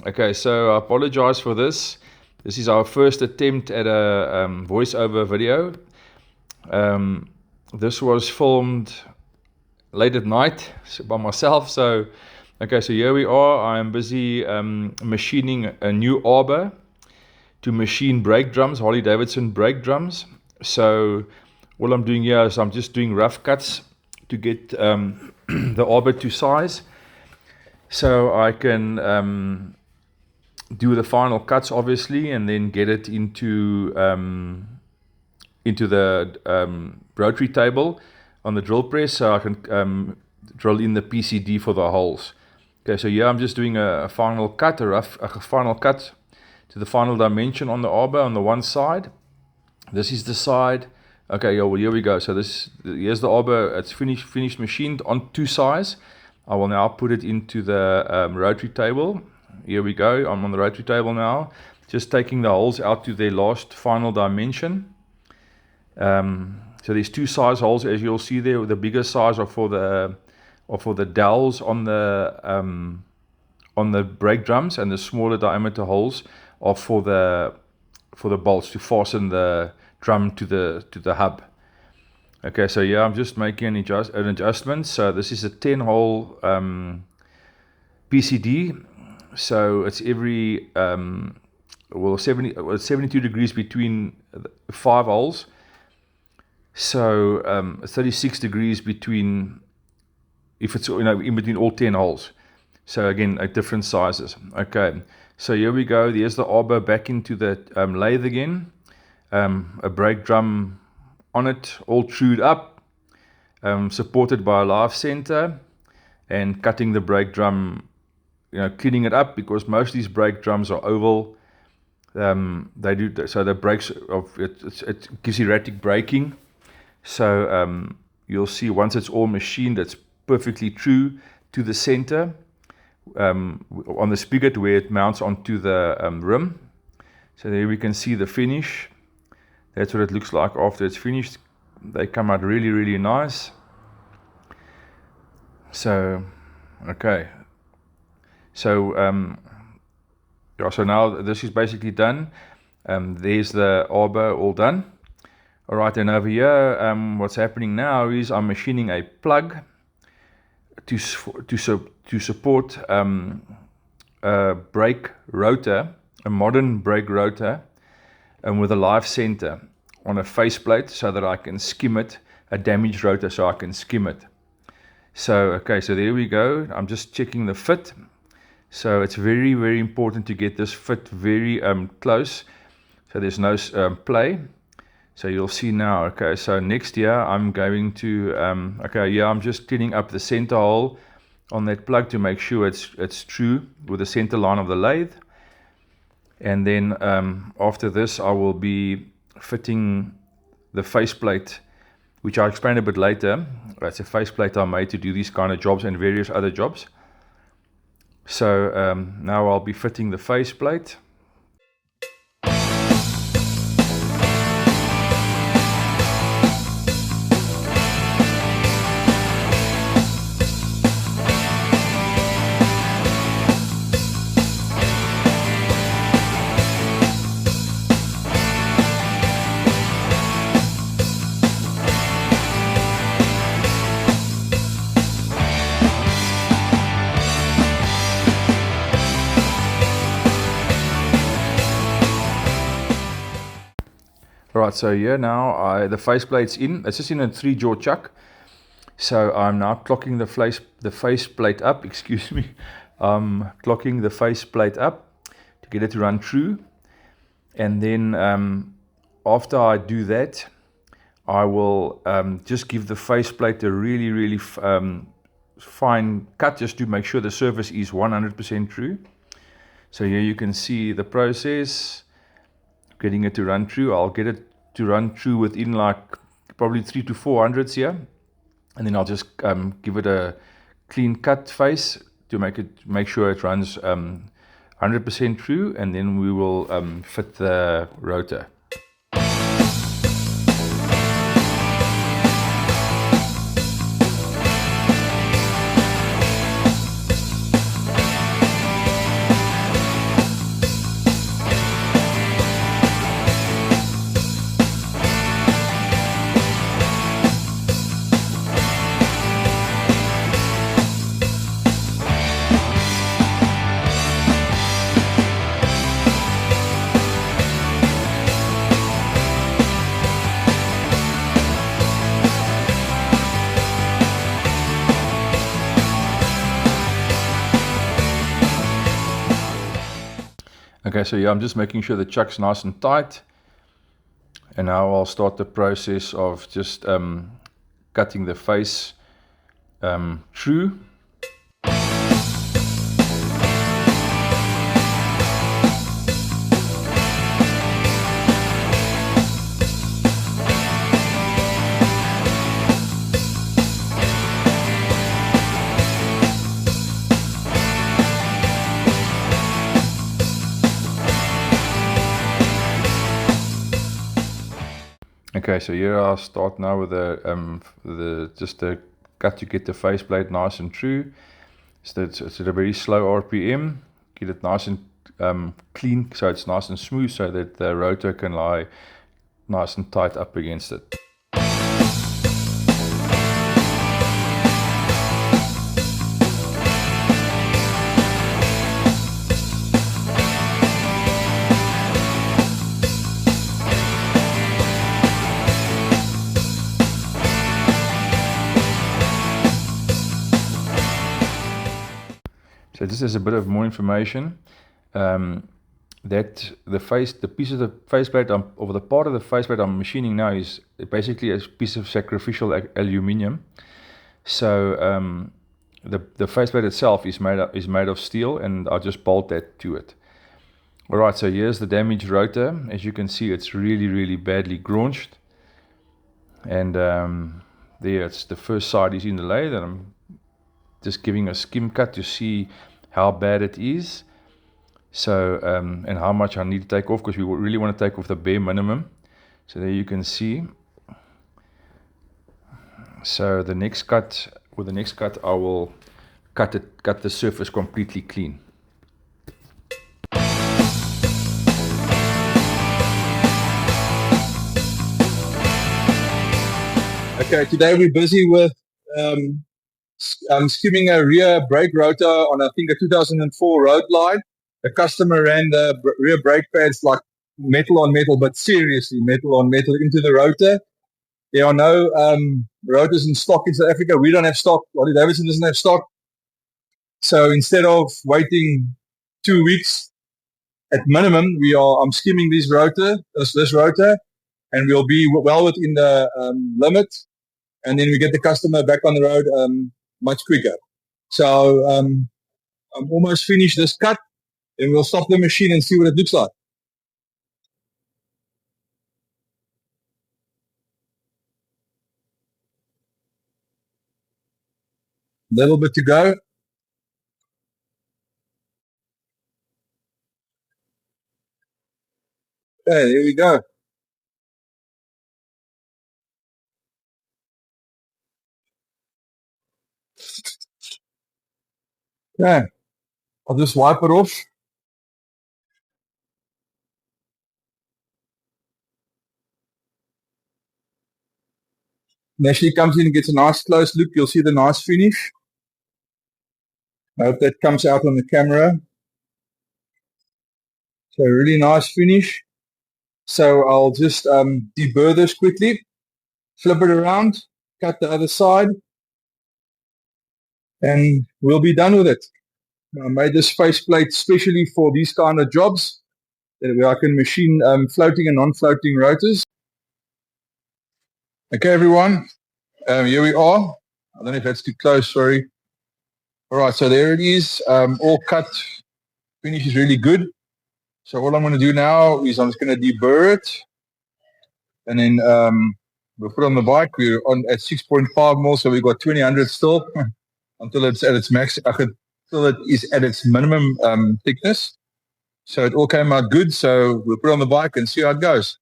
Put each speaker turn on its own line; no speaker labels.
Okay, so I apologize for this. This is our first attempt at a voiceover video. This was filmed late at night by myself. So here we are. I am busy machining a new arbor to machine brake drums, Harley Davidson brake drums. So all I'm doing here is I'm just doing rough cuts to get the arbor to size, so I can do the final cuts, obviously, and then get it into the rotary table on the drill press, so I can drill in the PCD for the holes. Okay, so here I'm just doing a final cut, a final cut to the final dimension on the arbor on the one side. This is the side. Okay, well, here we go. So here's the arbor. It's finished machined on two sides. I will now put it into the rotary table. Here we go. I'm on the rotary table now, just taking the holes out to their last final dimension. So there's two size holes, as you'll see there. The bigger size are for the dowels on the brake drums, and the smaller diameter holes are for the bolts to fasten the drum to the hub. Okay, so yeah, I'm just making an adjustment. So this is a 10-hole PCD. So it's every 72 degrees between 5 holes. So 36 degrees between, if it's in between all 10 holes. So again, at different sizes. Okay, so here we go. There's the arbor back into the lathe again. A brake drum on it, all trued up, supported by a live center, and cutting the brake drum, cleaning it up, because most of these brake drums are oval. They do so the brakes of it gives erratic braking. So you'll see once it's all machined, it's perfectly true to the center on the spigot where it mounts onto the rim. So there we can see the finish. That's what it looks like after it's finished. They come out really, really nice. So, okay. So, so now this is basically done. There's the arbor all done. All right, and over here, what's happening now is I'm machining a plug to support a brake rotor, a modern brake rotor, with a live center on a faceplate, so that I can skim it, a damaged rotor, so I can skim it. So, okay, so there we go. I'm just checking the fit. So it's very, very important to get this fit very close, so there's no play. So you'll see now. Okay, so next here I'm going to, I'm just cleaning up the center hole on that plug to make sure it's true with the center line of the lathe. And then after this, I will be fitting the faceplate, which I'll explain a bit later. That's a faceplate I made to do these kind of jobs and various other jobs. So now I'll be fitting the faceplate. Alright, so here now the faceplate's in. It's just in a 3-jaw chuck. So I'm now clocking the faceplate up, excuse me. I'm clocking the faceplate up to get it to run true. And then after I do that, I will just give the faceplate a really, really fine cut, just to make sure the surface is 100% true. So here you can see the process, getting it to run true. I'll get it to run true within like probably 300 to 400 here, and then I'll just give it a clean cut face to make sure it runs 100% true, and then we will fit the rotor. Okay, so yeah, I'm just making sure the chuck's nice and tight. And now I'll start the process of just cutting the face true. Okay, so here I'll start now with the cut to get the faceplate nice and true. So it's at a very slow RPM. Get it nice and clean, so it's nice and smooth, so that the rotor can lie nice and tight up against it. So just as a bit of more information, that the piece of the faceplate, or the part of the faceplate I'm machining now, is basically a piece of sacrificial aluminium. So the faceplate itself is made of steel, and I'll just bolt that to it. All right, so here's the damaged rotor. As you can see, it's really badly graunched, and there it's the first side is in the lathe, and I'm just giving a skim cut to see how bad it is. So and how much I need to take off, because we really want to take off the bare minimum. So there you can see. So the next cut, I will cut the surface completely clean.
Okay, today we're busy with skimming a rear brake rotor on, I think, a 2004 Road Glide. The customer ran the rear brake pads like metal on metal, but seriously metal on metal into the rotor. There are no rotors in stock in South Africa. We don't have stock. Harley-Davidson doesn't have stock. So instead of waiting 2 weeks at minimum, I'm skimming this rotor, and we'll be well within the limit. And then we get the customer back on the road much quicker. So I'm almost finished this cut, and we'll stop the machine and see what it looks like. Little bit to go. Okay, there we go. Okay, I'll just wipe it off. And Ashley comes in and gets a nice close look. You'll see the nice finish. I hope that comes out on the camera. So really nice finish. So I'll just deburr this quickly, flip it around, cut the other side, and we'll be done with it. I made this faceplate specially for these kind of jobs, where I can machine floating and non-floating rotors. Okay, everyone, here we are. I don't know if that's too close, sorry. All right, so there it is, all cut. Finish is really good. So what I'm going to do now is I'm just going to deburr it, and then we'll put it on the bike. We're on at 6.5 mil, so we've got 2000 still until it's at its max. Until it is at its minimum thickness. So it all came out good. So we'll put it on the bike and see how it goes.